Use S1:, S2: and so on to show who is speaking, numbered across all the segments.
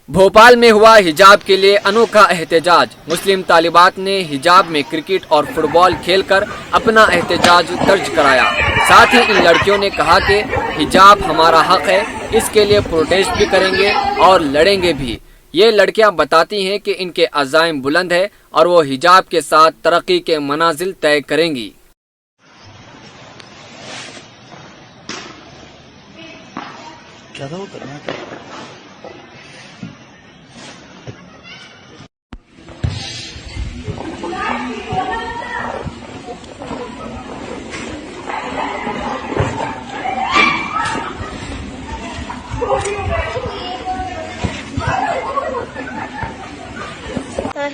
S1: भोपाल में हुआ हिजाब के लिए अनोखा एहतजाज। मुस्लिम तालिबात ने हिजाब में क्रिकेट और फुटबॉल खेलकर अपना एहतजाज दर्ज कराया। साथ ही इन लड़कियों ने कहा कि हिजाब हमारा हक है, इसके लिए प्रोटेस्ट भी करेंगे और लड़ेंगे भी। ये लड़कियां बताती हैं कि इनके अज़ाइम बुलंद है और वो हिजाब के साथ तरक्की के मनाजिल तय करेंगी।
S2: क्या था वो करना था?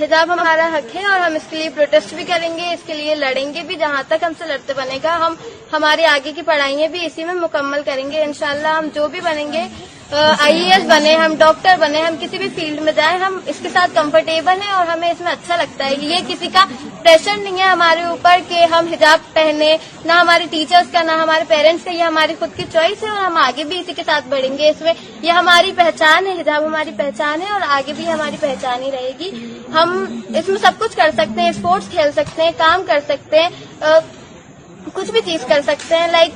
S3: हिजाब हमारा हक है और हम इसके लिए प्रोटेस्ट भी करेंगे, इसके लिए लड़ेंगे भी। जहाँ तक हमसे लड़ते बनेगा, हम हमारी आगे की पढ़ाइयाँ भी इसी में मुकम्मल करेंगे। इंशाल्लाह हम जो भी बनेंगे, IAS बने, हम डॉक्टर बने, हम किसी भी फील्ड में जाएं, हम इसके साथ कंफर्टेबल हैं और हमें इसमें अच्छा लगता है। ये किसी का प्रेशर नहीं है हमारे ऊपर कि हम हिजाब पहने, ना हमारे टीचर्स का, ना हमारे पेरेंट्स का। ये हमारी खुद की चॉइस है और हम आगे भी इसी के साथ बढ़ेंगे। इसमें ये हमारी पहचान है, हिजाब हमारी पहचान है और आगे भी हमारी पहचान ही रहेगी। हम इसमें सब कुछ कर सकते हैं, स्पोर्ट्स खेल सकते हैं, काम कर सकते हैं, कुछ भी चीज कर सकते हैं। लाइक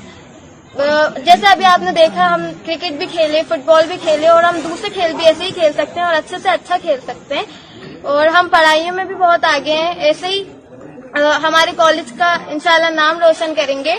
S3: जैसे अभी आपने देखा, हम क्रिकेट भी खेले, फुटबॉल भी खेले और हम दूसरे खेल भी ऐसे ही खेल सकते हैं और अच्छे से अच्छा खेल सकते हैं। और हम पढ़ाइयों में भी बहुत आगे हैं। ऐसे ही हमारे कॉलेज का इंशाल्लाह नाम रोशन करेंगे।